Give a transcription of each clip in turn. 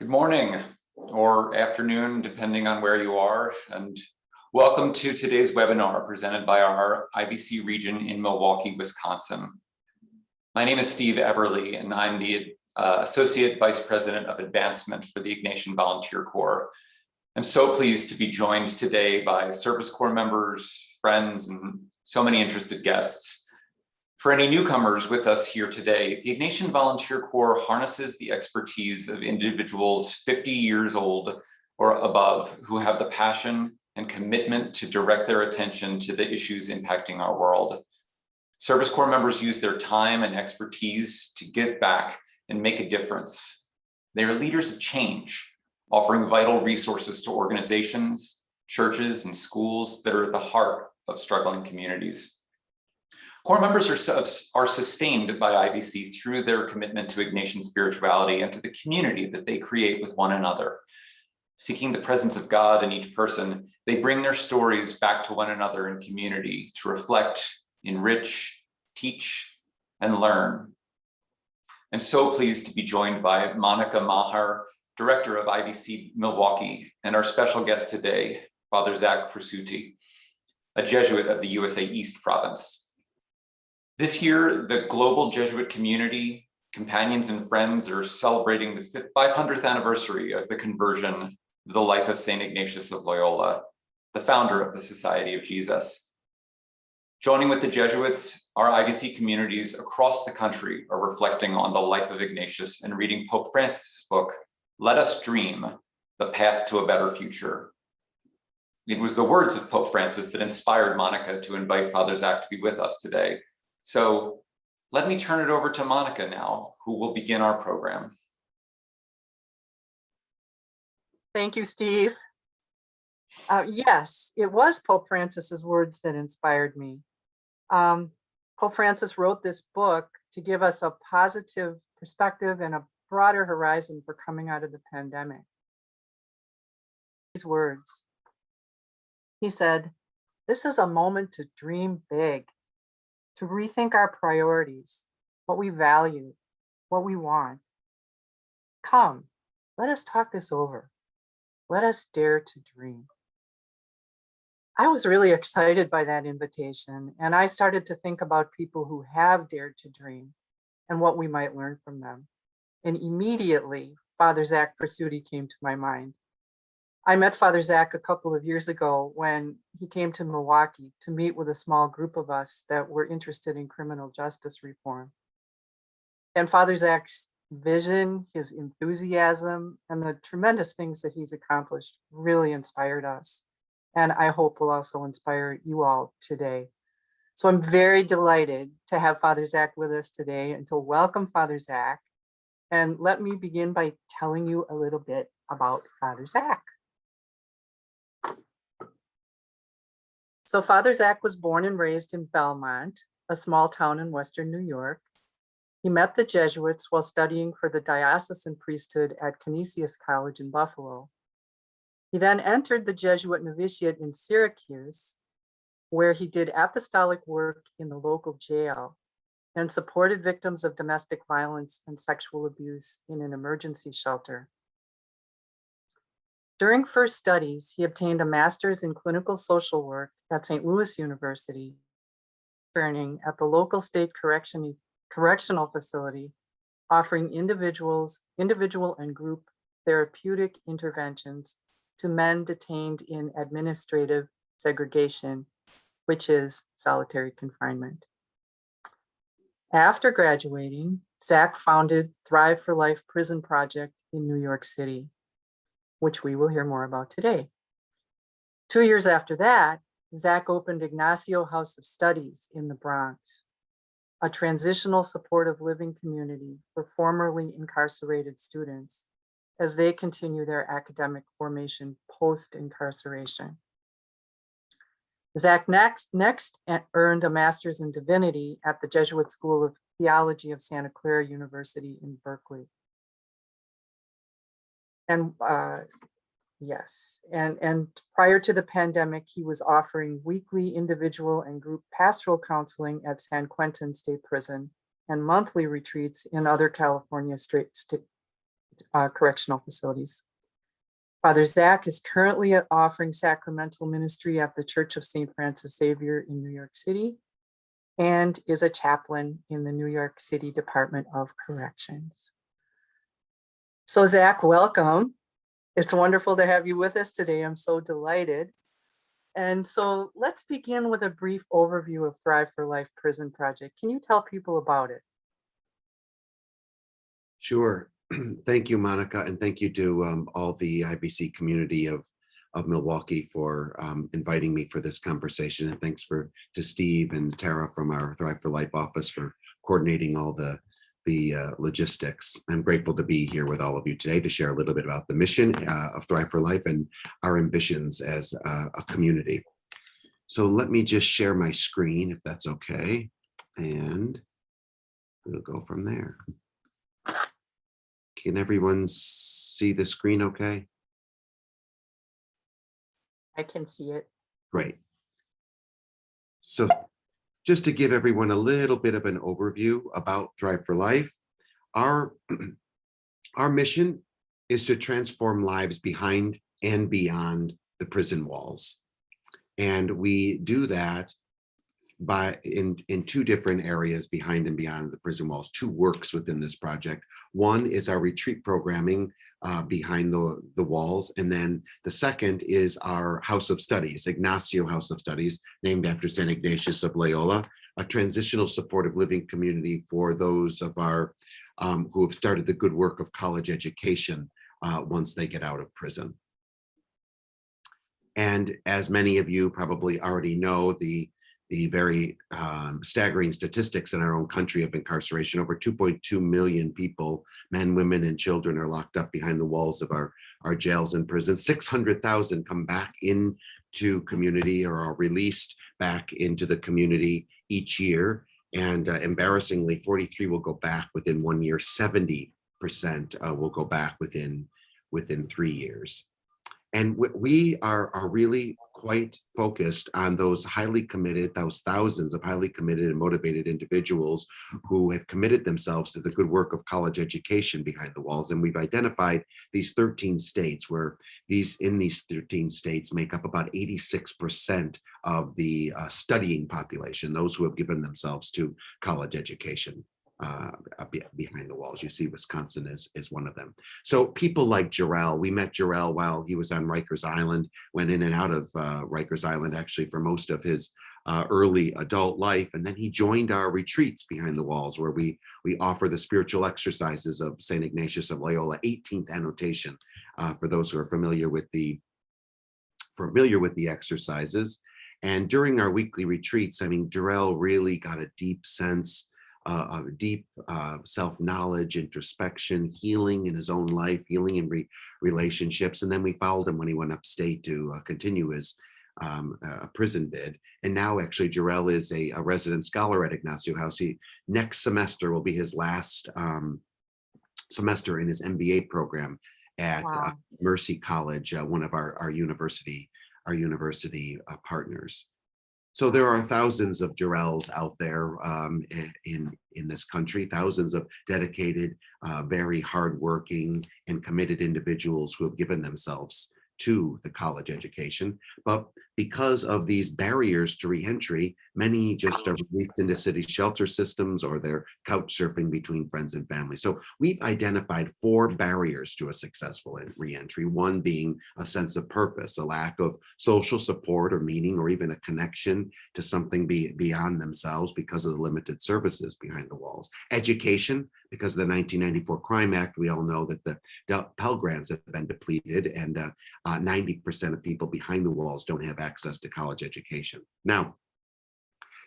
Good morning or afternoon, depending on where you are, and welcome to today's webinar presented by our IVC region in Milwaukee, Wisconsin. My name is Steve Everly, and I'm the Associate Vice President of Advancement for the Ignatian Volunteer Corps. I'm so pleased to be joined today by Service Corps members, friends, and so many interested guests. For any newcomers with us here today, the Ignatian Volunteer Corps harnesses the expertise of individuals 50 years old or above who have the passion and commitment to direct their attention to the issues impacting our world. Service Corps members use their time and expertise to give back and make a difference. They are leaders of change, offering vital resources to organizations, churches, and schools that are at the heart of struggling communities. Corps members are sustained by IVC through their commitment to Ignatian spirituality and to the community that they create with one another. Seeking the presence of God in each person, they bring their stories back to one another in community to reflect, enrich, teach, and learn. I'm so pleased to be joined by Monica Maher, Director of IVC Milwaukee, and our special guest today, Father Zach Presutti, a Jesuit of the USA East Province. This year, the global Jesuit community, companions and friends are celebrating the 500th anniversary of the conversion of the life of St. Ignatius of Loyola, the founder of the Society of Jesus. Joining with the Jesuits, our IVC communities across the country are reflecting on the life of Ignatius and reading Pope Francis' book, Let Us Dream, The Path to a Better Future. It was the words of Pope Francis that inspired Monica to invite Father Zach to be with us today. So let me turn it over to Monica now, who will begin our program. Thank you, Steve. Yes, it was Pope Francis's words that inspired me. Pope Francis wrote this book to give us a positive perspective and a broader horizon for coming out of the pandemic. These words, he said, "This is a moment to dream big, to rethink our priorities, what we value, what we want. Come, let us talk this over. Let us dare to dream." I was really excited by that invitation, and I started to think about people who have dared to dream and what we might learn from them. And immediately, Father Zach Presutti came to my mind. I met Father Zach a couple of years ago when he came to Milwaukee to meet with a small group of us that were interested in criminal justice reform. And Father Zach's vision, his enthusiasm, and the tremendous things that he's accomplished really inspired us. And I hope will also inspire you all today. So I'm very delighted to have Father Zach with us today and to welcome Father Zach. And let me begin by telling you a little bit about Father Zach. So Father Zach was born and raised in Belmont, a small town in Western New York. He met the Jesuits while studying for the diocesan priesthood at Canisius College in Buffalo. He then entered the Jesuit novitiate in Syracuse, where he did apostolic work in the local jail and supported victims of domestic violence and sexual abuse in an emergency shelter. During first studies, he obtained a master's in clinical social work at St. Louis University, training at the local state correctional facility, offering individual and group therapeutic interventions to men detained in administrative segregation, which is solitary confinement. After graduating, Zach founded Thrive for Life Prison Project in New York City, which we will hear more about today. 2 years after that, Zach opened Ignacio House of Studies in the Bronx, a transitional supportive living community for formerly incarcerated students as they continue their academic formation post-incarceration. Zach next earned a master's in divinity at the Jesuit School of Theology of Santa Clara University in Berkeley. And prior to the pandemic, he was offering weekly individual and group pastoral counseling at San Quentin State Prison and monthly retreats in other California correctional facilities. Father Zach is currently offering sacramental ministry at the Church of St. Francis Xavier in New York City and is a chaplain in the New York City Department of Corrections. So Zach, welcome. It's wonderful to have you with us today. I'm so delighted. And so let's begin with a brief overview of Thrive for Life Prison Project. Can you tell people about it? Sure. Thank you, Monica, and thank you to all the IVC community of Milwaukee for inviting me for this conversation. And thanks to Steve and Tara from our Thrive for Life office for coordinating all the logistics. I'm grateful to be here with all of you today to share a little bit about the mission of Thrive for Life and our ambitions as a community. So let me just share my screen, if that's okay, and we'll go from there. Can everyone see the screen okay? I can see it. Great. So just to give everyone a little bit of an overview about Thrive for Life, our mission is to transform lives behind and beyond the prison walls. And we do that in two different areas behind and beyond the prison walls, two works within this project. One is our retreat programming behind the walls. And then the second is our House of Studies, Ignacio House of Studies, named after St. Ignatius of Loyola, a transitional supportive living community for those of our who have started the good work of college education once they get out of prison. And as many of you probably already know, the very staggering statistics in our own country of incarceration. Over 2.2 million people, men, women, and children, are locked up behind the walls of our jails and prisons. 600,000 come back into community or are released back into the community each year. And embarrassingly, 43 will go back within 1 year. 70% will go back within 3 years. And we are really quite focused on those thousands of highly committed and motivated individuals who have committed themselves to the good work of college education behind the walls. And we've identified these 13 states where these 13 states make up about 86% of the studying population, those who have given themselves to college education. Behind the walls. You see Wisconsin is one of them. So people like Jarrell, we met Jarrell while he was on Rikers Island, went in and out of Rikers Island actually for most of his early adult life. And then he joined our retreats behind the walls where we offer the spiritual exercises of St. Ignatius of Loyola, 18th annotation for those who are familiar with the exercises. And during our weekly retreats, I mean, Jarrell really got a deep sense of deep self-knowledge, introspection, healing in his own life, healing in relationships. And then we followed him when he went upstate to continue his prison bid. And now actually Jarrell is a resident scholar at Ignacio House. Next semester will be his last semester in his MBA program at Mercy College, one of our university partners. So there are thousands of Jarrells out there in this country, thousands of dedicated, very hardworking and committed individuals who have given themselves to the college education. But because of these barriers to reentry, many just are released into city shelter systems or they're couch surfing between friends and family. So we've identified 4 barriers to a successful reentry, one being a sense of purpose, a lack of social support or meaning or even a connection to something beyond themselves because of the limited services behind the walls. Education, because of the 1994 Crime Act, we all know that the Pell Grants have been depleted and 90% of people behind the walls don't have access to college education. Now,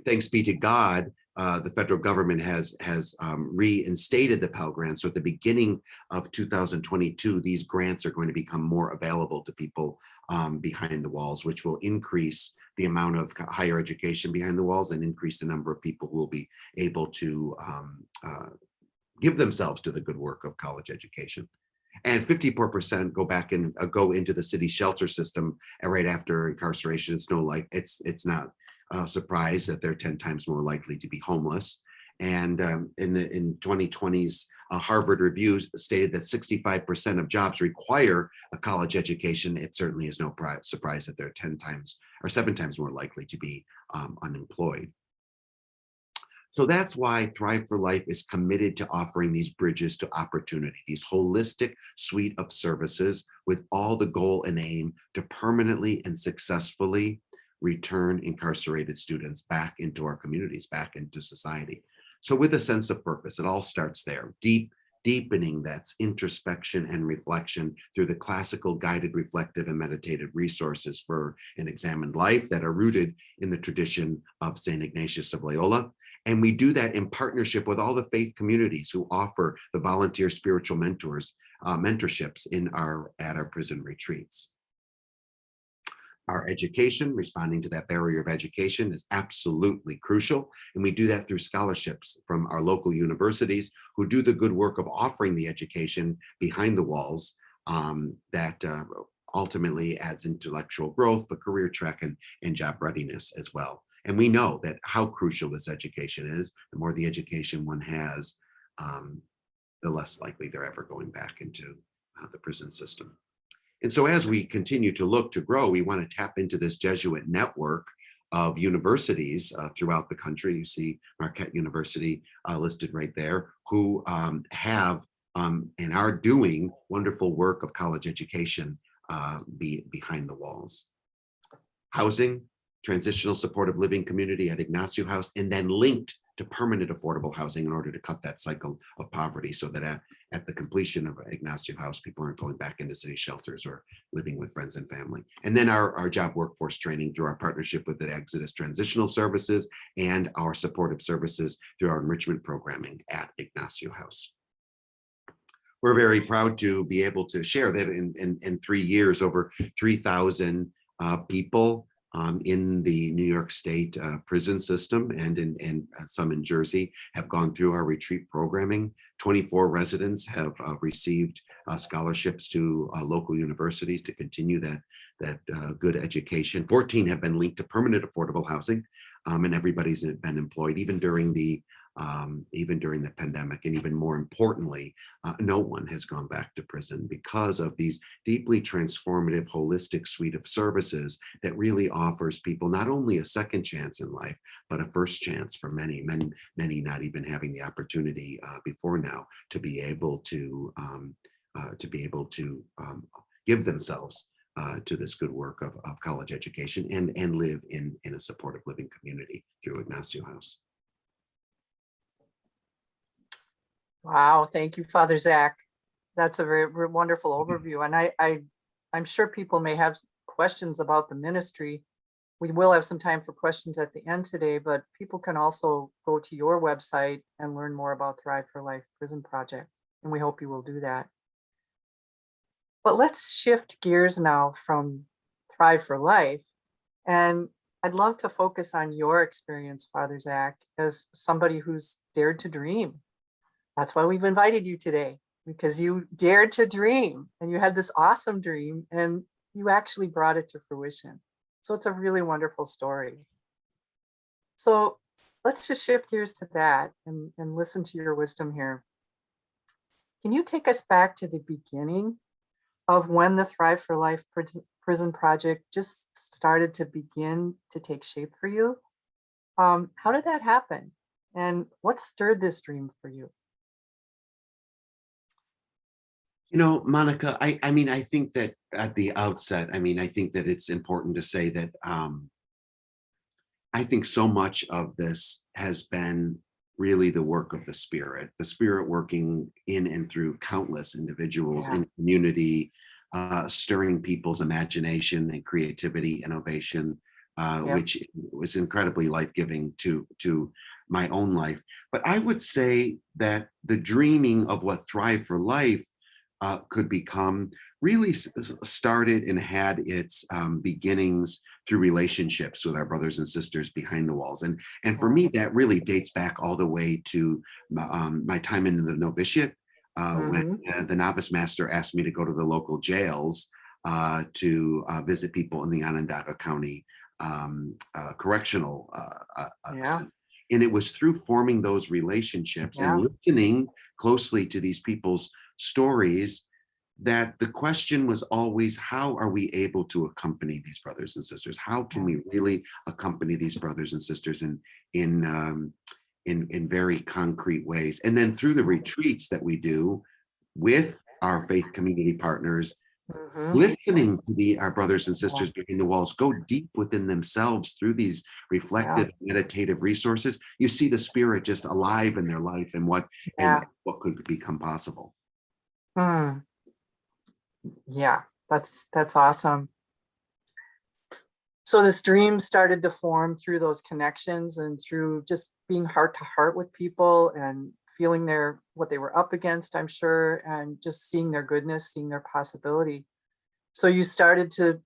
thanks be to God, the federal government has reinstated the Pell Grants. So at the beginning of 2022, these grants are going to become more available to people behind the walls, which will increase the amount of higher education behind the walls and increase the number of people who will be able to give themselves to the good work of college education. And 54% go back and go into the city shelter system right after incarceration. It's not a surprise that they're 10 times more likely to be homeless. And in 2020's Harvard review stated that 65% of jobs require a college education. It certainly is no surprise that they're 10 times or 7 times more likely to be unemployed. So that's why Thrive for Life is committed to offering these bridges to opportunity, these holistic suite of services with all the goal and aim to permanently and successfully return incarcerated students back into our communities, back into society. So with a sense of purpose, it all starts there, deepening that introspection and reflection through the classical guided reflective and meditative resources for an examined life that are rooted in the tradition of St. Ignatius of Loyola. And we do that in partnership with all the faith communities who offer the volunteer spiritual mentorships at our prison retreats. Our education, responding to that barrier of education, is absolutely crucial. And we do that through scholarships from our local universities who do the good work of offering the education behind the walls that ultimately adds intellectual growth, but career track and job readiness as well. And we know that how crucial this education is. The more the education one has, the less likely they're ever going back into the prison system. And so as we continue to look to grow, we want to tap into this Jesuit network of universities throughout the country. You see Marquette University listed right there, who have and are doing wonderful work of college education behind the walls. Housing, transitional supportive living community at Ignacio House, and then linked to permanent affordable housing in order to cut that cycle of poverty, so that at the completion of Ignacio House, people aren't going back into city shelters or living with friends and family. And then our job workforce training through our partnership with the Exodus Transitional Services and our supportive services through our enrichment programming at Ignacio House. We're very proud to be able to share that in 3 years, over 3,000 people in the New York State prison system and some in Jersey have gone through our retreat programming. 24 residents have received scholarships to local universities to continue that good education. 14 have been linked to permanent affordable housing, and everybody's been employed even during the pandemic. And even more importantly, no one has gone back to prison because of these deeply transformative, holistic suite of services that really offers people not only a second chance in life, but a first chance for many not even having the opportunity before now to be able to give themselves to this good work of college education and live in a supportive living community through Ignacio House. Wow, thank you, Father Zach. That's a very wonderful overview. And I'm sure people may have questions about the ministry. We will have some time for questions at the end today, but people can also go to your website and learn more about Thrive for Life Prison Project. And we hope you will do that. But let's shift gears now from Thrive for Life. And I'd love to focus on your experience, Father Zach, as somebody who's dared to dream. That's why we've invited you today, because you dared to dream and you had this awesome dream and you actually brought it to fruition. So it's a really wonderful story. So let's just shift gears to that and listen to your wisdom here. Can you take us back to the beginning of when the Thrive for Life Prison Project just started to begin to take shape for you? How did that happen? And what stirred this dream for you? You know, Monica, I mean, I think that at the outset, I think that it's important to say that I think so much of this has been really the work of the Spirit working in and through countless individuals in community, stirring people's imagination and creativity, innovation, which was incredibly life-giving to my own life. But I would say that the dreaming of what Thrive for Life could become really started and had its beginnings through relationships with our brothers and sisters behind the walls. And for me, that really dates back all the way to my time in the novitiate, when the novice master asked me to go to the local jails to visit people in the Onondaga County correctional center. And it was through forming those relationships Yeah. and listening closely to these people's stories that the question was always, how are we able to accompany these brothers and sisters? How can we really accompany these brothers and sisters in very concrete ways? And then through the retreats that we do with our faith community partners, listening to our brothers and sisters between the walls go deep within themselves through these reflective meditative resources, you see the spirit just alive in their life and what could become possible. Yeah, that's awesome. So this dream started to form through those connections and through just being heart to heart with people and feeling what they were up against, I'm sure, and just seeing their goodness, seeing their possibility. So you started to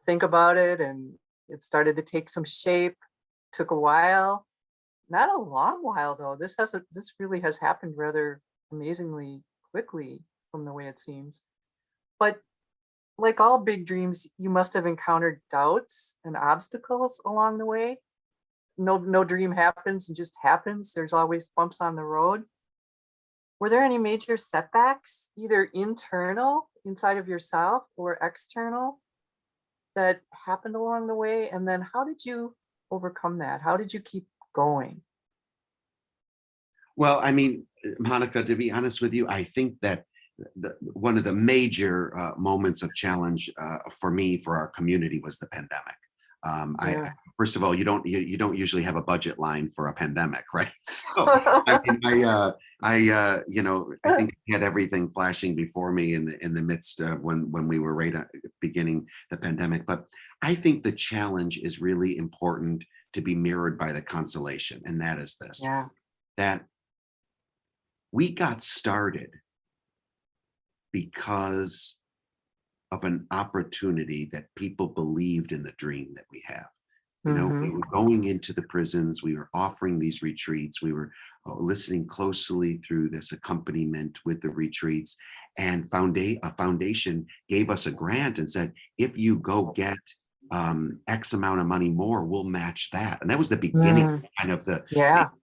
think about it and it started to take some shape. Took a while, not a long while though. This really has happened rather amazingly quickly from the way it seems. But like all big dreams, you must have encountered doubts and obstacles along the way. No dream happens and just happens. There's always bumps on the road. Were there any major setbacks, either internal, inside of yourself, or external, that happened along the way? And then how did you overcome that? How did you keep going? Well, I mean, Monica, to be honest with you, I think that one of the major moments of challenge for me, for our community, was the pandemic. First of all, you don't usually have a budget line for a pandemic, right? So I mean, I think I had everything flashing before me in the midst of when we were right at beginning the pandemic. But I think the challenge is really important to be mirrored by the consolation, and that is this: that we got started because of an opportunity that people believed in the dream that we have. You know, we were going into the prisons, we were offering these retreats, we were listening closely through this accompaniment with the retreats, and a foundation gave us a grant and said, if you go get X amount of money more, we'll match that. And that was the beginning kind of the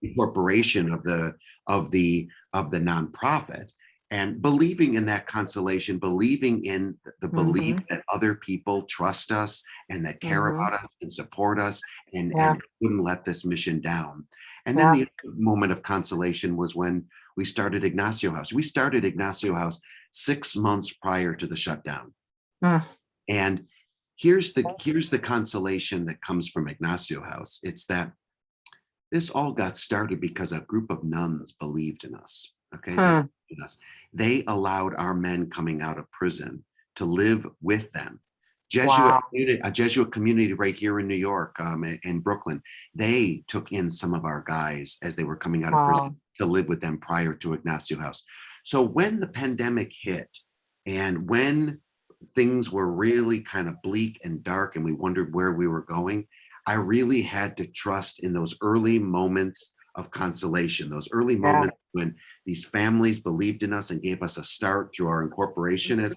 incorporation of the nonprofit. And believing in that consolation, believing in the belief that other people trust us and that care about us and support us and wouldn't let this mission down. And then the moment of consolation was when we started Ignacio House. We started Ignacio House 6 months prior to the shutdown. And here's the consolation that comes from Ignacio House. It's that this all got started because a group of nuns believed in us. Okay. They allowed our men coming out of prison to live with them. A Jesuit community right here in New York, in Brooklyn, they took in some of our guys as they were coming out of prison to live with them prior to Ignacio House. So when the pandemic hit and when things were really kind of bleak and dark and we wondered where we were going, I really had to trust in those early moments of consolation, those early moments when these families believed in us and gave us a start through our incorporation as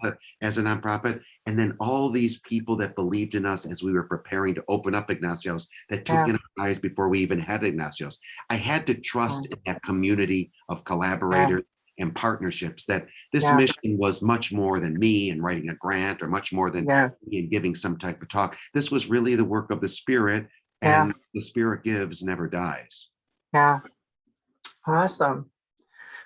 a nonprofit. And then all these people that believed in us as we were preparing to open up Ignacio's, that took in our eyes before we even had Ignacio's. I had to trust in that community of collaborators and partnerships, that this mission was much more than me and writing a grant, or much more than me and giving some type of talk. This was really the work of the Spirit, and the Spirit gives, never dies. Awesome.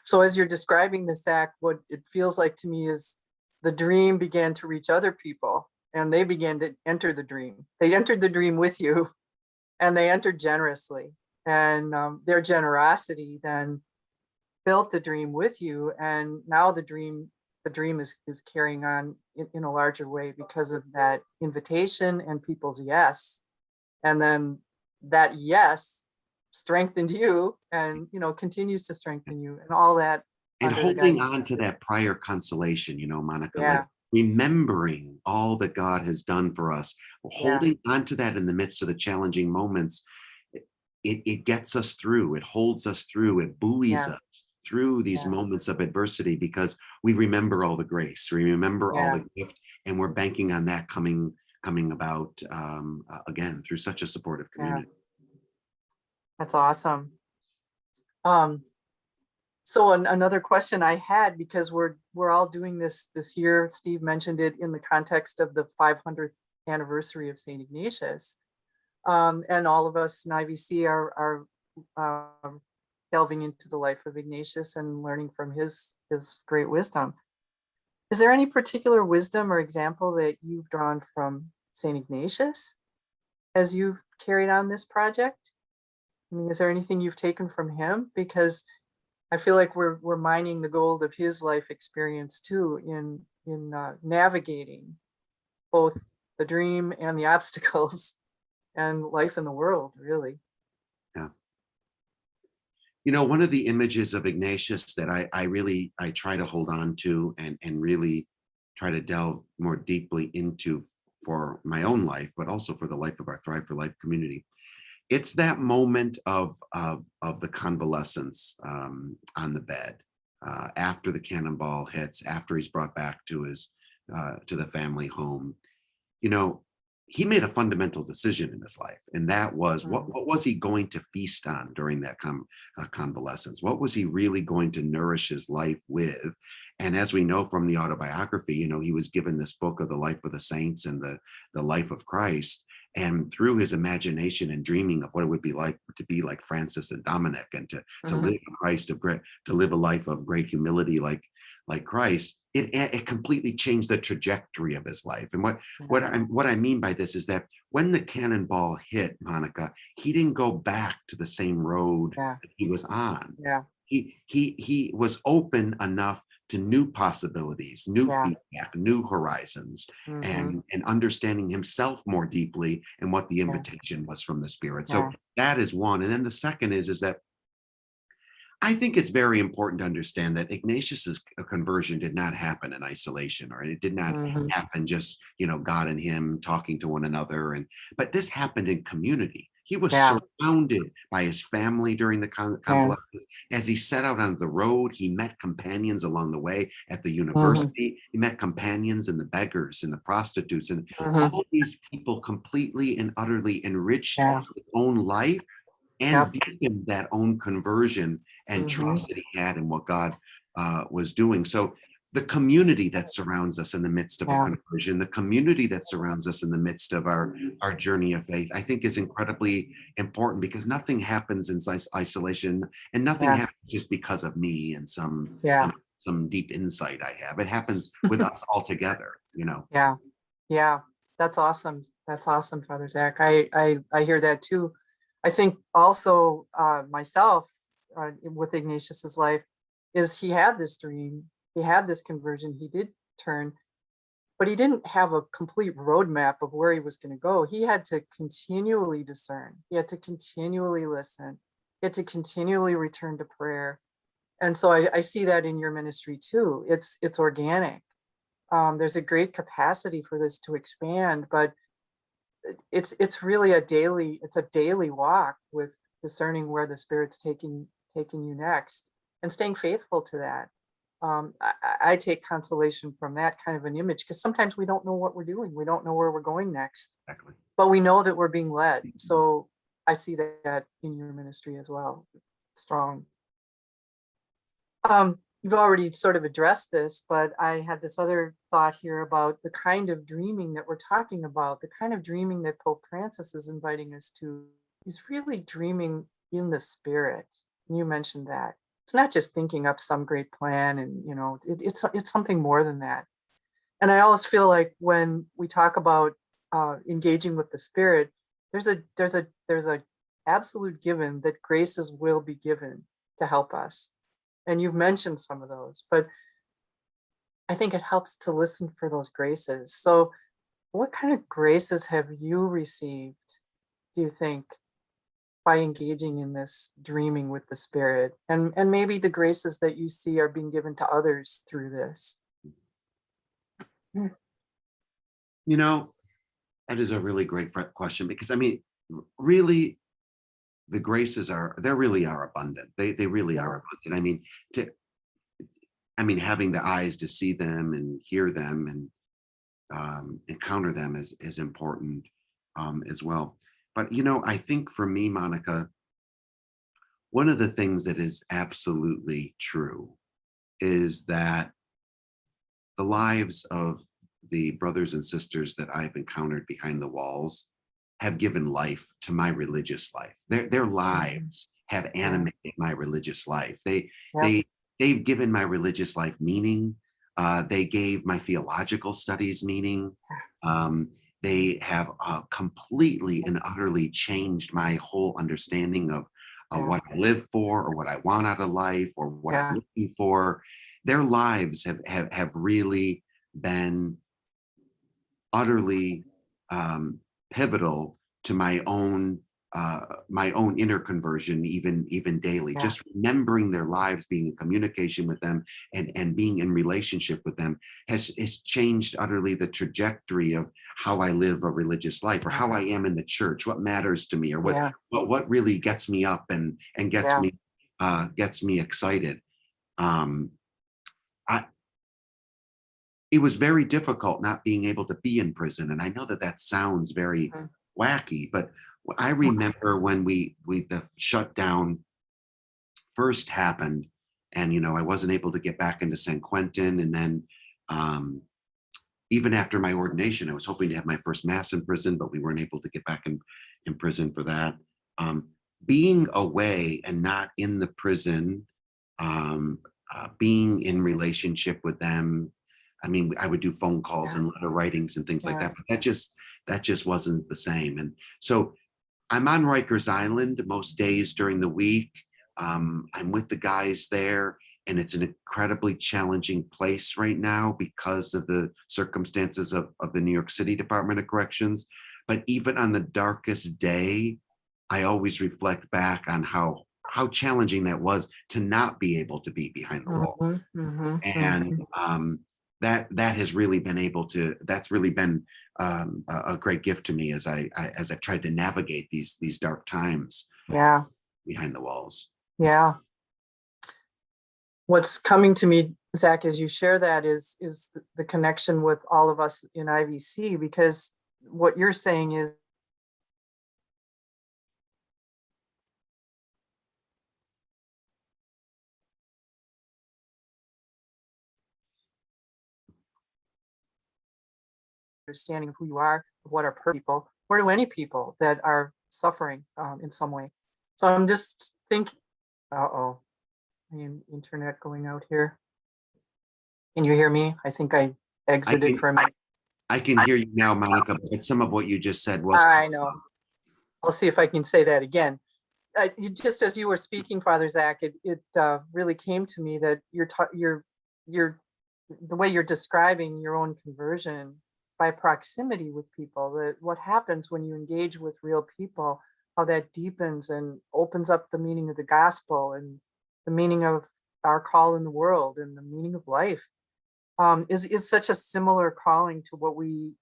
So as you're describing this, Zach, what it feels like to me is the dream began to reach other people and they began to enter the dream. They entered the dream with you and they entered generously, and their generosity then built the dream with you. And now the dream is carrying on in a larger way because of that invitation and people's yes. And then that yes strengthened you and, continues to strengthen you, and all that. And holding on to that prior consolation, Monica, like remembering all that God has done for us, holding on to that in the midst of the challenging moments, it gets us through, it holds us through, it buoys us through these moments of adversity, because we remember all the grace, we remember all the gift, and we're banking on that coming about again through such a supportive community. That's awesome. So another question I had, because we're all doing this year, Steve mentioned it in the context of the 500th anniversary of St. Ignatius. And all of us in IVC are delving into the life of Ignatius and learning from his great wisdom. Is there any particular wisdom or example that you've drawn from St. Ignatius as you've carried on this project? I mean, is there anything you've taken from him? Because I feel like we're mining the gold of his life experience too in navigating both the dream and the obstacles and life in the world, really. Yeah. You know, one of the images of Ignatius that I try to hold on to and really try to delve more deeply into for my own life, but also for the life of our Thrive for Life community. It's that moment of the convalescence on the bed after the cannonball hits, after he's brought back to his to the family home. You know, he made a fundamental decision in his life, and that was what was he going to feast on during that convalescence? What was he really going to nourish his life with? And as we know from the autobiography, you know, he was given this book of the life of the saints and the life of Christ. And through his imagination and dreaming of what it would be like to be like Francis and Dominic, and to live Christ of great, to live a life of great humility like Christ, it completely changed the trajectory of his life. And what I mean by this is that when the cannonball hit, Monica, he didn't go back to the same road that he was on. Yeah. He was open enough to new possibilities, new feedback, new horizons, and understanding himself more deeply and what the invitation was from the Spirit. So that is one. And then the second is that I think it's very important to understand that Ignatius's conversion did not happen in isolation, or it did not happen just, you know, God and him talking to one another. But this happened in community. He was surrounded by his family during the convalescence. As he set out on the road, he met companions along the way at the university. He met companions and the beggars and the prostitutes, and all these people completely and utterly enriched his own life and deepened that own conversion and trust that he had in what God was doing. So the community that surrounds us in the midst of a conversion, the community that surrounds us in the midst of our journey of faith, I think is incredibly important, because nothing happens in isolation, and nothing happens just because of me and some deep insight I have. It happens with us all together, you know? Yeah. That's awesome. That's awesome, Father Zach. I hear that too. I think also myself with Ignatius's life is he had this dream, he had this conversion, he did turn, but he didn't have a complete roadmap of where he was going to go. He had to continually discern. He had to continually listen. He had to continually return to prayer. And so I see that in your ministry too. It's organic. There's a great capacity for this to expand, but it's really a daily walk with discerning where the Spirit's taking you next and staying faithful to that. I take consolation from that kind of an image, because sometimes we don't know what we're doing. We don't know where we're going next, but we know that we're being led. So I see that in your ministry as well. Strong. You've already sort of addressed this, but I had this other thought here about the kind of dreaming that we're talking about, the kind of dreaming that Pope Francis is inviting us to. He's really dreaming in the Spirit. You mentioned that. It's not just thinking up some great plan, and you know, it's something more than that. And I always feel like when we talk about engaging with the Spirit, there's a absolute given that graces will be given to help us. And you've mentioned some of those, but I think it helps to listen for those graces. So what kind of graces have you received, do you think, by engaging in this dreaming with the Spirit, and maybe the graces that you see are being given to others through this? You know, that is a really great question, because I mean, really, the graces really are abundant. They really are abundant. I mean, having the eyes to see them and hear them and encounter them is important as well. But you know, I think for me, Monica, one of the things that is absolutely true is that the lives of the brothers and sisters that I've encountered behind the walls have given life to my religious life. Their lives have animated my religious life. They've given my religious life meaning. They gave my theological studies meaning. They have completely and utterly changed my whole understanding of what I live for, or what I want out of life, or what I'm looking for. Their lives have really been utterly pivotal to my own inner conversion, even daily. Just remembering their lives, being in communication with them, and being in relationship with them has changed utterly the trajectory of how I live a religious life, or how I am in the church, what matters to me, or what really gets me up and gets me excited. It was very difficult not being able to be in prison. And I know that sounds very wacky, but I remember when the shutdown first happened, and, I wasn't able to get back into San Quentin. And then even after my ordination, I was hoping to have my first mass in prison, but we weren't able to get back in prison for that. Being away and not in the prison, being in relationship with them. I mean, I would do phone calls and letter writings and things like that, but that just wasn't the same. And so I'm on Rikers Island most days during the week. I'm with the guys there, and it's an incredibly challenging place right now because of the circumstances of the New York City Department of Corrections. But even on the darkest day, I always reflect back on how challenging that was to not be able to be behind the wall. And that has really been that's really been a great gift to me as I've tried to navigate these dark times behind the walls. What's coming to me, Zach, as you share that is the connection with all of us in IVC, because what you're saying is understanding of who you are, of what are people, or to any people that are suffering in some way. So I'm just thinking, internet going out here. Can you hear me? I think I exited for a minute. I can hear you now, Monica, but some of what you just said was. I know. I'll see if I can say that again. Just as you were speaking, Father Zach, it really came to me that the way you're describing your own conversion by proximity with people, that what happens when you engage with real people, how that deepens and opens up the meaning of the gospel and the meaning of our call in the world and the meaning of life, is such a similar calling to what we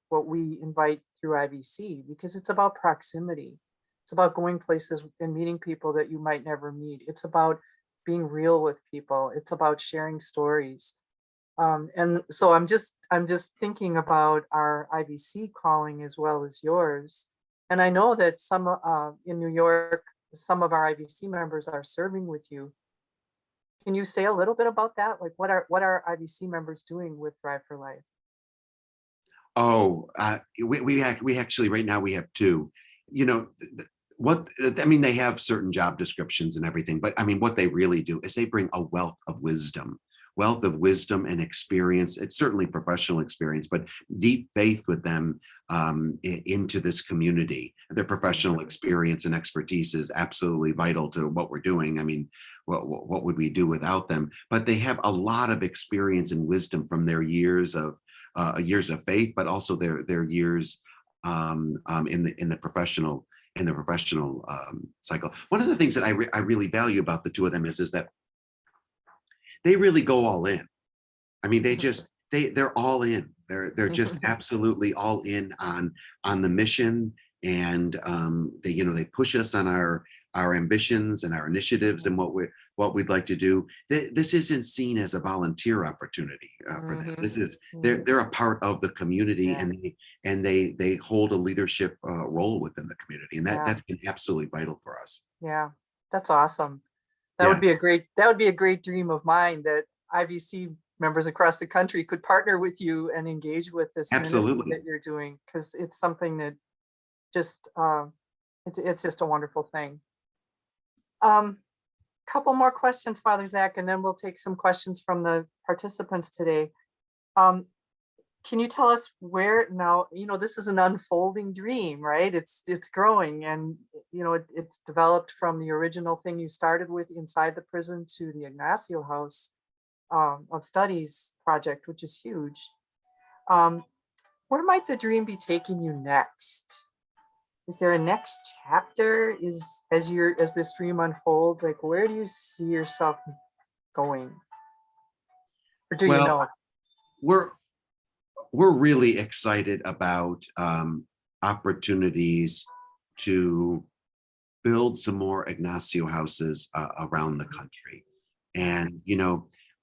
invite through IVC, because it's about proximity. It's about going places and meeting people that you might never meet. It's about being real with people. It's about sharing stories. And so I'm just thinking about our IVC calling as well as yours. And I know that some in New York, some of our IVC members are serving with you. Can you say a little bit about that? Like what are IVC members doing with Thrive for Life? Oh, we actually right now we have two. They have certain job descriptions and everything, but I mean, what they really do is they bring a wealth of wisdom and experience. It's certainly professional experience, but deep faith with them into this community. Their professional experience and expertise is absolutely vital to what we're doing. I mean, what would we do without them? But they have a lot of experience and wisdom from their years of faith, but also their years in the professional cycle. One of the things that I really value about the two of them is that they really go all in. I mean, they're all in. They're just absolutely all in on the mission, and they push us on our ambitions and our initiatives and what we'd like to do. This isn't seen as a volunteer opportunity for them. This is they're a part of the community, and they hold a leadership role within the community, and that's been absolutely vital for us. Yeah, that's awesome. That would be a great dream of mine, that IVC members across the country could partner with you and engage with this ministry Absolutely. that you're doing, because it's something that just it's just a wonderful thing. Couple more questions, Father Zach, and then we'll take some questions from the participants today. Can you tell us where now, this is an unfolding dream, right? It's growing, and it's developed from the original thing you started with inside the prison to the Ignacio House of Studies project, which is huge. Where might the dream be taking you next? Is there a next chapter? As this dream unfolds, like, where do you see yourself going? Or do you Well, know? we're really excited about opportunities to build some more Ignacio houses around the country. And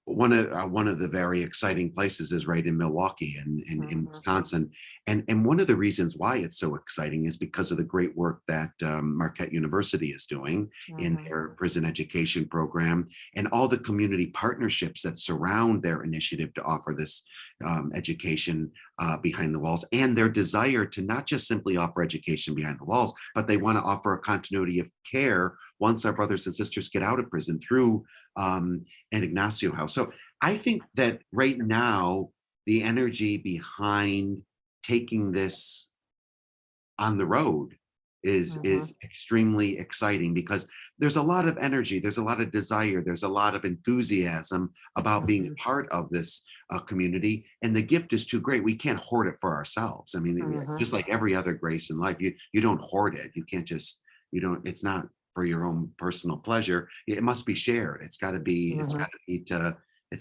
one of the very exciting places is right in Milwaukee in Wisconsin. And one of the reasons why it's so exciting is because of the great work that Marquette University is doing in their prison education program, and all the community partnerships that surround their initiative to offer this education behind the walls, and their desire to not just simply offer education behind the walls, but they want to offer a continuity of care once our brothers and sisters get out of prison through an Ignacio house. So I think that right now, the energy behind taking this on the road is extremely exciting, because there's a lot of energy, there's a lot of desire, there's a lot of enthusiasm about being a part of this community, and the gift is too great. We can't hoard it for ourselves. I mean, just like every other grace in life, you don't hoard it. You can't just, it's not for your own personal pleasure. It must be shared. It's got to be, it's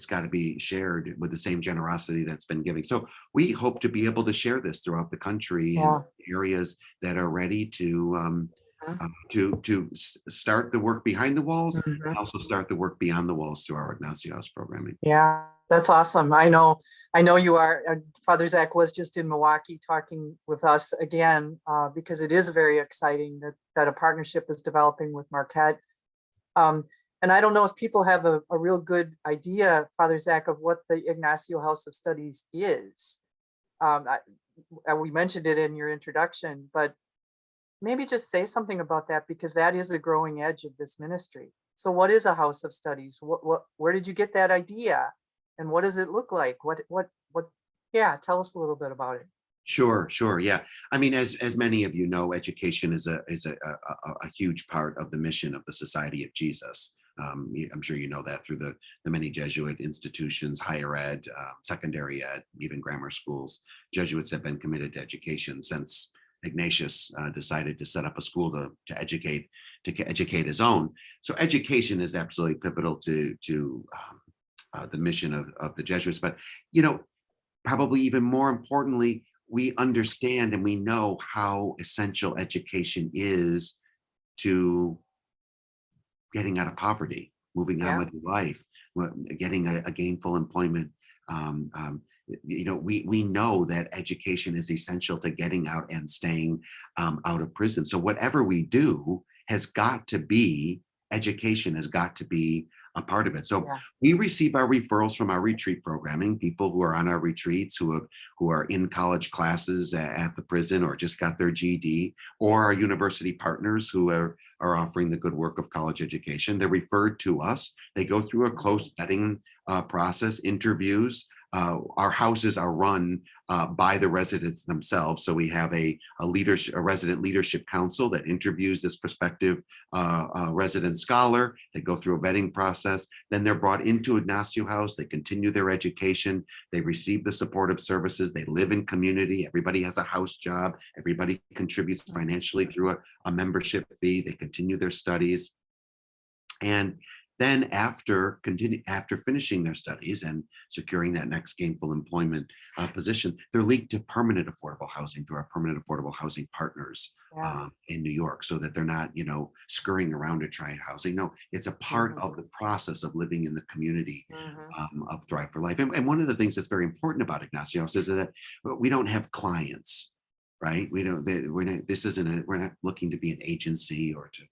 got to be shared with the same generosity that's been giving. So we hope to be able to share this throughout the country in areas that are ready to start the work behind the walls, and also start the work beyond the walls through our Ignacio House programming. Yeah, that's awesome. I know you are. Father Zach was just in Milwaukee talking with us again, because it is very exciting that a partnership is developing with Marquette. And I don't know if people have a real good idea, Father Zach, of what the Ignacio House of Studies is. We mentioned it in your introduction, but maybe just say something about that, because that is a growing edge of this ministry. So what is a house of studies? Where did you get that idea? And what does it look like? Yeah, tell us a little bit about it. Sure. Yeah. I mean, as many of you know, education is a huge part of the mission of the Society of Jesus. I'm sure you know that through the many Jesuit institutions, higher ed, secondary ed, even grammar schools. Jesuits have been committed to education since Ignatius decided to set up a school to educate his own. So education is absolutely pivotal to the mission of the Jesuits. But probably even more importantly, we understand and we know how essential education is to getting out of poverty, moving on with life, getting a gainful employment. We know that education is essential to getting out and staying out of prison. So whatever we do has got to be, education has got to be a part of it. So we receive our referrals from our retreat programming, people who are on our retreats, who are in college classes at the prison or just got their GED, or our university partners who are offering the good work of college education. They're referred to us. They go through a close vetting process, interviews. Our houses are run by the residents themselves. So we have a resident leadership council that interviews this prospective resident scholar. They go through a vetting process. Then they're brought into Ignacio House. They continue their education. They receive the supportive services. They live in community. Everybody has a house job. Everybody contributes financially through a membership fee. They continue their studies. And then after finishing their studies and securing that next gainful employment position, they're linked to permanent affordable housing through our permanent affordable housing partners in New York, so that they're not, scurrying around to try housing. No, it's a part of the process of living in the community of Thrive for Life. And one of the things that's very important about Ignacio is that we don't have clients, right? We're not looking to be an agency or to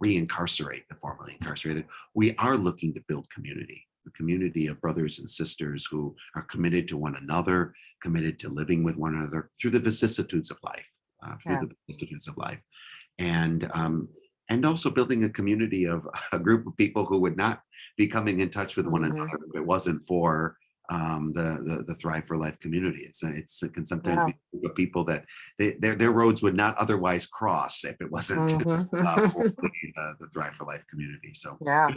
re-incarcerate the formerly incarcerated. We are looking to build community, a community of brothers and sisters who are committed to one another, committed to living with one another through the vicissitudes of life, and also building a community of a group of people who would not be coming in touch with one another if it wasn't for the Thrive for Life community. It can sometimes be a group of people that their roads would not otherwise cross if it wasn't for the Thrive for Life community. So yeah.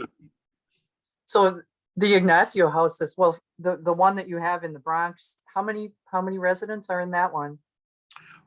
So the Ignacio house as well, the one that you have in the Bronx, how many residents are in that one?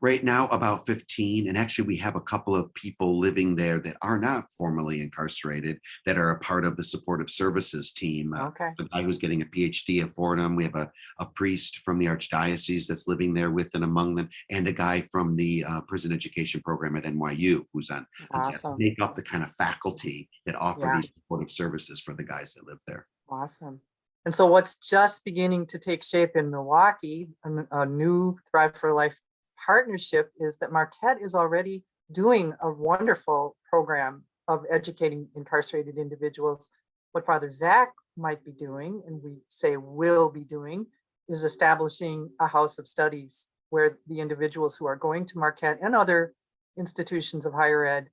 Right now, about 15, and actually we have a couple of people living there that are not formally incarcerated that are a part of the supportive services team. Okay. A guy who's getting a PhD at Fordham. We have a priest from the Archdiocese that's living there with and among them, and a guy from the prison education program at NYU who's on. Awesome. Make up the kind of faculty that offer these supportive services for the guys that live there. Awesome. And so what's just beginning to take shape in Milwaukee, a new Thrive for Life partnership, is that Marquette is already doing a wonderful program of educating incarcerated individuals. What Father Zach might be doing, and we say will be doing, is establishing a house of studies where the individuals who are going to Marquette and other institutions of higher ed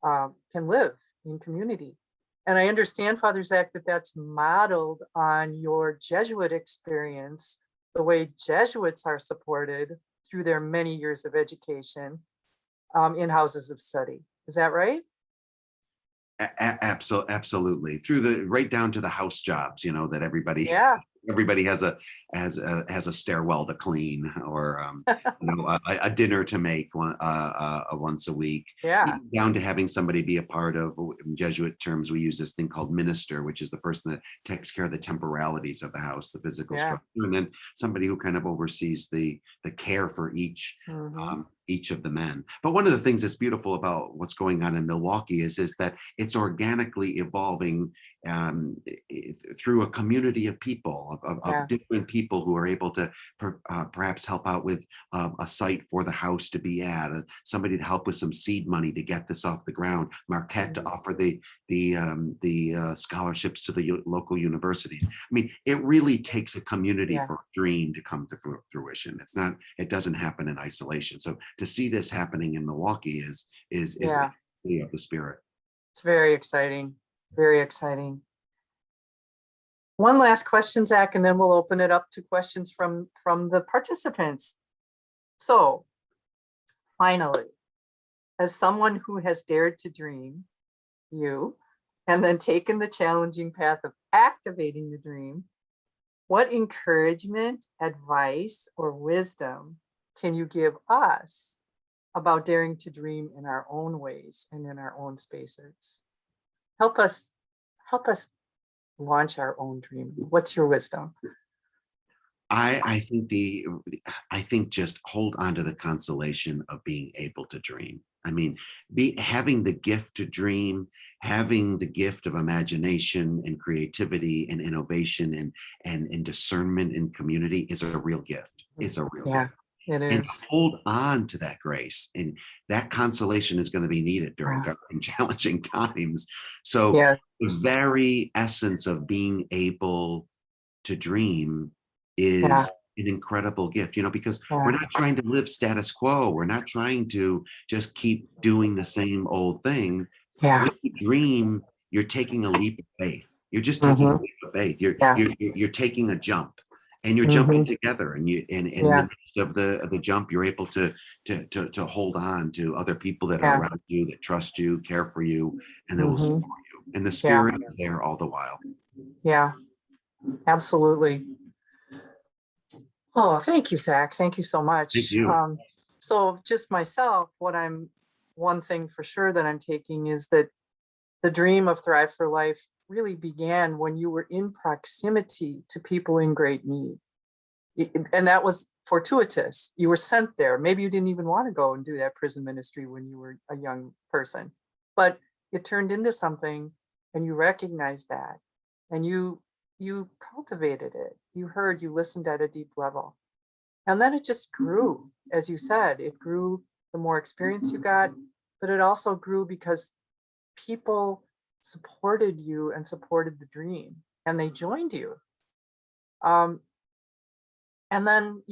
can live in community. And I understand, Father Zach, that that's modeled on your Jesuit experience, the way Jesuits are supported through their many years of education in houses of study. Is that right? Absolutely. Through right down to the house jobs, that everybody has a stairwell to clean, or a dinner to make once a week. Yeah. Down to having somebody be a part of, in Jesuit terms, we use this thing called minister, which is the person that takes care of the temporalities of the house, the physical structure, and then somebody who kind of oversees the care for each of the men. But one of the things that's beautiful about what's going on in Milwaukee is that it's organically evolving through a community of people, of different people who are able to perhaps help out with a site for the house to be at, somebody to help with some seed money to get this off the ground, Marquette to offer the scholarships to the local universities. I mean, it really takes a community for a dream to come to fruition. It doesn't happen in isolation. So to see this happening in Milwaukee is really of the spirit. It's very exciting. Very exciting. One last question, Zach, and then we'll open it up to questions from the participants. So finally, as someone who has dared to dream, and then taken the challenging path of activating the dream, what encouragement, advice, or wisdom can you give us about daring to dream in our own ways and in our own spaces? Help us launch our own dream. What's your wisdom? I think just hold on to the consolation of being able to dream. I mean, having the gift to dream, having the gift of imagination and creativity and innovation and discernment in community is a real gift. It's a real gift. It is. And hold on to that grace, and that consolation is going to be needed during challenging times. So the very essence of being able to dream is an incredible gift, because we're not trying to live status quo. We're not trying to just keep doing the same old thing. When you dream, you're taking a leap of faith. You're just taking a leap of faith. You're taking a jump. And you're jumping together, and in the midst of the jump, you're able to hold on to other people that are around you, that trust you, care for you, and that will support you. And the spirit is there all the while. Yeah, absolutely. Oh, thank you, Zach. Thank you so much. Thank you. So just myself, one thing for sure that I'm taking is that the dream of Thrive for Life really began when you were in proximity to people in great need. And that was fortuitous. You were sent there. Maybe you didn't even want to go and do that prison ministry when you were a young person, but it turned into something, and you recognized that, and you cultivated it. You heard, you listened at a deep level. And then it just grew. As you said, it grew the more experience you got, but it also grew because people supported you and supported the dream, and they joined you. And then,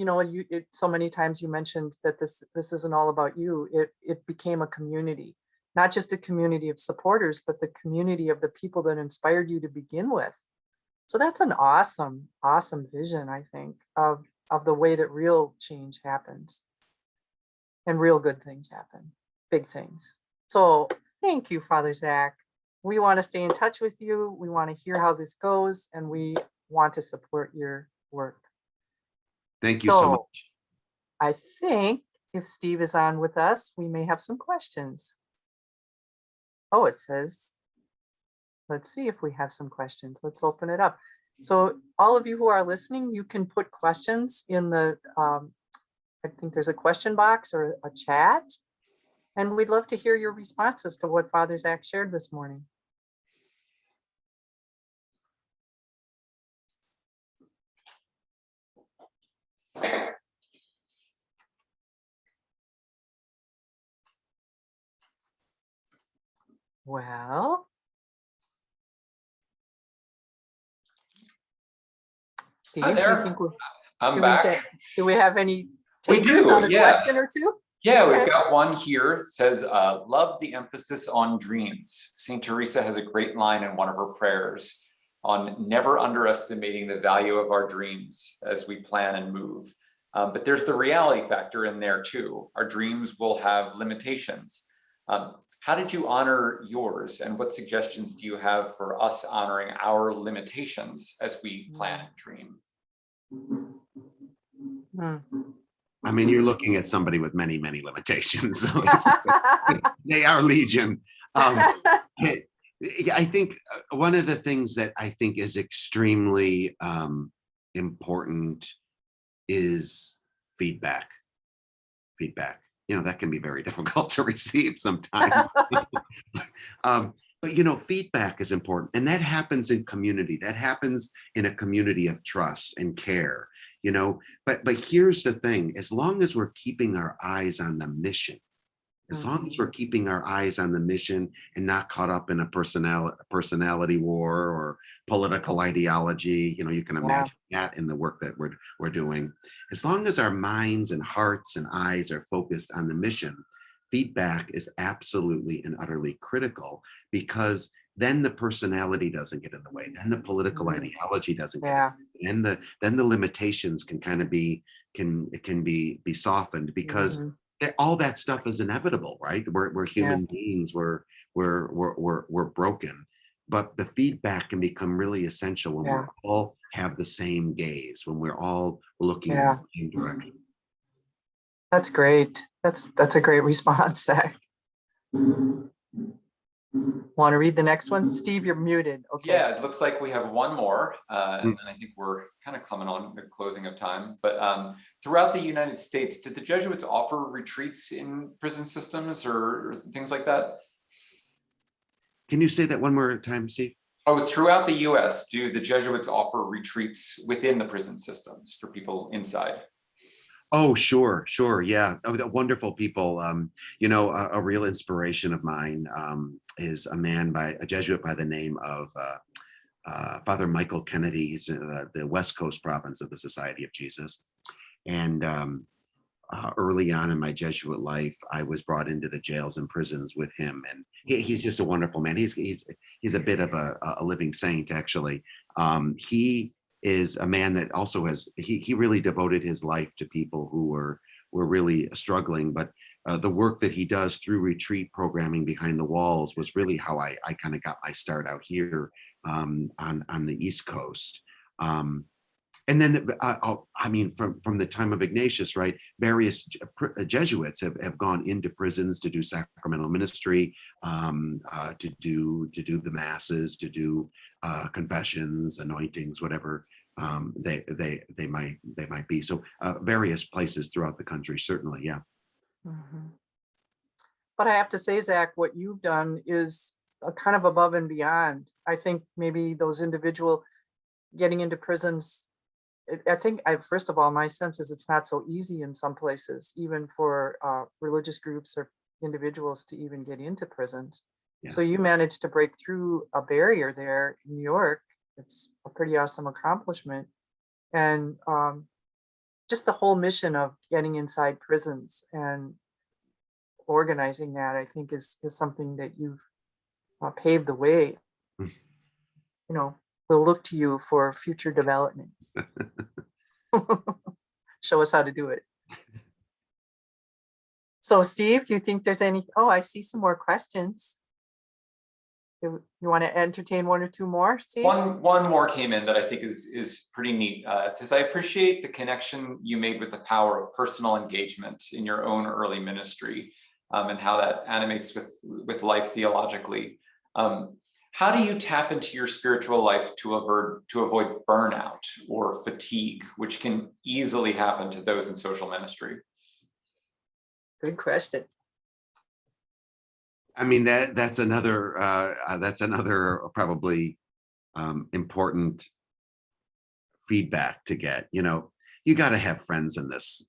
so many times you mentioned that this isn't all about you. It became a community, not just a community of supporters, but the community of the people that inspired you to begin with. So that's an awesome, awesome vision, I think, of the way that real change happens and real good things happen, big things. So thank you, Father Zach. We want to stay in touch with you. We want to hear how this goes, and we want to support your work. Thank you so much. I think if Steve is on with us, we may have some questions. Oh, it says, let's see if we have some questions. Let's open it up. So all of you who are listening, you can put questions in the, I think there's a question box or a chat, and we'd love to hear your responses to what Father Zach shared this morning. Well, Steve, Hi there. I'm back. Do we have any We takers do, on a yeah. question or two? Yeah, Okay. we've got one here. It says, love the emphasis on dreams. St. Teresa has a great line in one of her prayers on never underestimating the value of our dreams as we plan and move. But there's the reality factor in there too. Our dreams will have limitations. How did you honor yours, and what suggestions do you have for us honoring our limitations as we plan and dream? I mean, you're looking at somebody with many, many limitations. So they are legion. I think one of the things that I think is extremely important is feedback. That can be very difficult to receive sometimes. But feedback is important, and that happens in community. That happens in a community of trust and care. But here's the thing: as long as we're keeping our eyes on the mission, as long as we're keeping our eyes on the mission and not caught up in a personality war or political ideology, you can imagine that in the work that we're doing. As long as our minds and hearts and eyes are focused on the mission, feedback is absolutely and utterly critical, because then the personality doesn't get in the way. Then the political ideology doesn't get in the way. Then the limitations can kind of be softened, because all that stuff is inevitable, right? We're human beings. We're broken, but the feedback can become really essential when we all have the same gaze, when we're all looking in the same direction. That's great. That's a great response, Zach. Want to read the next one? Steve, you're muted. Okay. Yeah, it looks like we have one more, and I think we're kind of coming on the closing of time. But throughout the United States, did the Jesuits offer retreats in prison systems or things like that? Can you say that one more time, Steve? Oh, throughout the US, do the Jesuits offer retreats within the prison systems for people inside? Oh, sure. Yeah. Oh, the wonderful people. A real inspiration of mine is a Jesuit by the name of Father Michael Kennedy. He's the West Coast province of the Society of Jesus. And early on in my Jesuit life, I was brought into the jails and prisons with him. And he's just a wonderful man. He's a bit of a living saint, actually. He is a man that also he really devoted his life to people who were really struggling. But the work that he does through retreat programming behind the walls was really how I kind of got my start out here on the East Coast. And then, from the time of Ignatius, right, various Jesuits have gone into prisons to do sacramental ministry, to do the masses, to do confessions, anointings, whatever they might be. So various places throughout the country, certainly, yeah. But I have to say, Zach, what you've done is kind of above and beyond. I think maybe those individual getting into prisons, first of all, my sense is it's not so easy in some places, even for religious groups or individuals to even get into prisons. Yeah. So you managed to break through a barrier there in New York. It's a pretty awesome accomplishment. And just the whole mission of getting inside prisons and organizing that, I think is something that you've paved the way. Mm. You know, we'll look to you for future developments. Show us how to do it. So Steve, do you think there's any, oh, I see some more questions. You want to entertain one or two more, Steve? One more came in that I think is pretty neat. It says, I appreciate the connection you made with the power of personal engagement in your own early ministry, and how that animates with life theologically. How do you tap into your spiritual life to avoid burnout or fatigue, which can easily happen to those in social ministry? Good question. I mean, that's another probably important feedback to get. You know, you got to have friends in this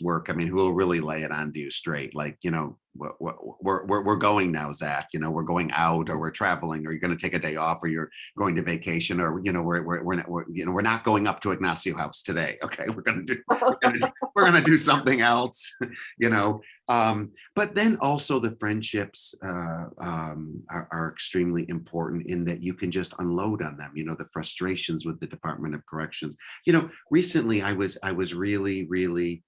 work. I mean, who will really lay it on to you straight? Like, you know, we're going now, Zach. You know, we're going out, or we're traveling, or you're going to take a day off, or you're going to vacation, or you know, we're not going up to Ignacio House today. Okay, we're going to do something else. You know, but then also the friendships are extremely important in that you can just unload on them. You know, the frustrations with the Department of Corrections. You know, recently I was really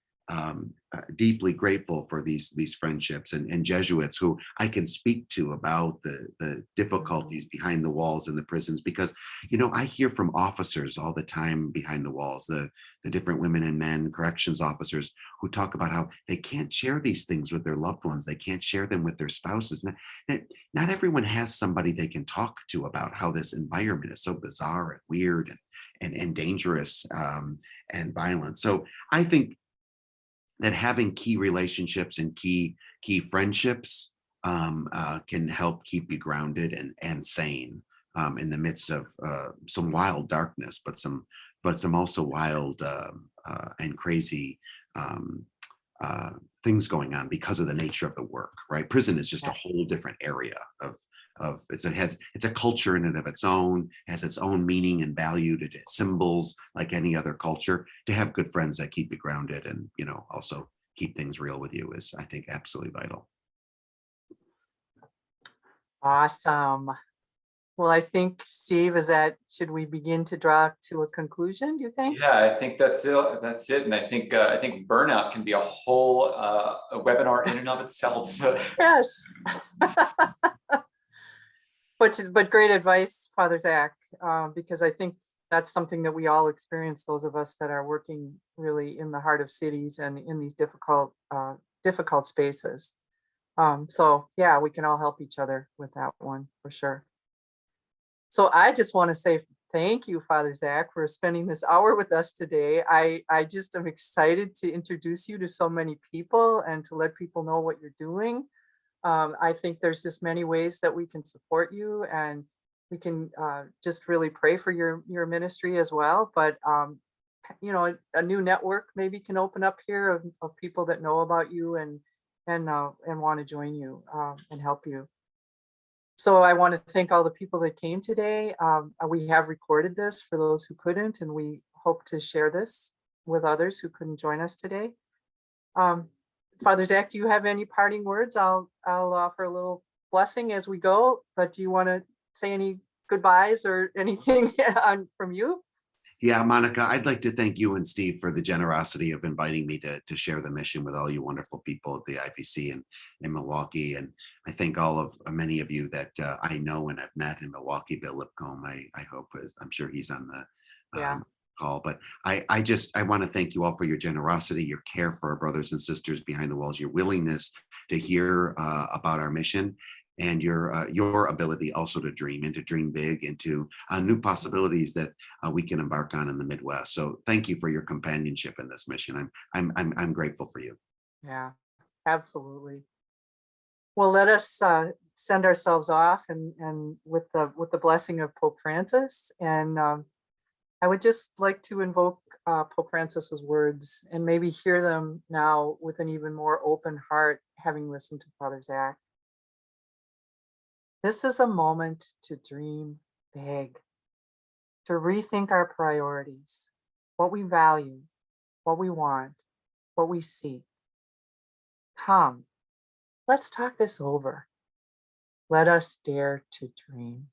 deeply grateful for these friendships and Jesuits who I can speak to about the difficulties behind the walls in the prisons, because, you know, I hear from officers all the time behind the walls, the different women and men corrections officers who talk about how they can't share these things with their loved ones. They can't share them with their spouses. Not everyone has somebody they can talk to about how this environment is so bizarre and weird and dangerous and violent. So I think that having key relationships and key friendships can help keep you grounded and sane in the midst of some wild darkness, but some also wild and crazy things going on because of the nature of the work. Right, prison is just a whole different area of it's a culture in and of its own, has its own meaning and value, to symbols like any other culture. To have good friends that keep you grounded and, you know, also keep things real with you is, I think, absolutely vital. Awesome. Well, I think, Steve, should we begin to draw to a conclusion, do you think? Yeah, I think that's it. And I think burnout can be a whole a webinar in and of itself. Yes. But great advice, Father Zach, because I think that's something that we all experience, those of us that are working really in the heart of cities and in these difficult spaces. So yeah, we can all help each other with that one for sure. So I just want to say thank you, Father Zach, for spending this hour with us today. I just am excited to introduce you to so many people and to let people know what you're doing. I think there's just many ways that we can support you, and we can just really pray for your ministry as well. But you know, a new network maybe can open up here of people that know about you and want to join you and help you. So I want to thank all the people that came today. We have recorded this for those who couldn't, and we hope to share this with others who couldn't join us today. Father Zach, do you have any parting words? I'll offer a little blessing as we go, but do you want to say any goodbyes or anything from you? Yeah, Monica, I'd like to thank you and Steve for the generosity of inviting me to share the mission with all you wonderful people at the IVC in Milwaukee. And I thank many of you that I know and I've met in Milwaukee. Bill Lipcomb, I hope I'm sure he's on the call. But I want to thank you all for your generosity, your care for our brothers and sisters behind the walls, your willingness to hear about our mission, and your ability also to dream and to dream big into new possibilities that we can embark on in the Midwest. So thank you for your companionship in this mission. I'm grateful for you. Yeah, absolutely. Well, let us send ourselves off and with the blessing of Pope Francis. And I would just like to invoke Pope Francis's words and maybe hear them now with an even more open heart, having listened to Father Zach. This is a moment to dream big, to rethink our priorities, what we value, what we want, what we seek. Come, let's talk this over. Let us dare to dream.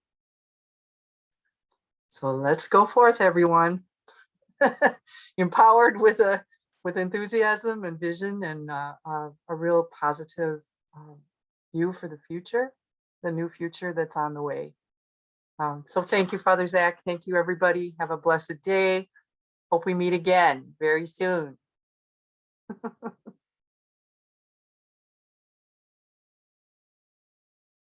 So let's go forth, everyone. Empowered with enthusiasm and vision and a real positive view for the future, the new future that's on the way. So thank you, Father Zach. Thank you, everybody. Have a blessed day. Hope we meet again very soon.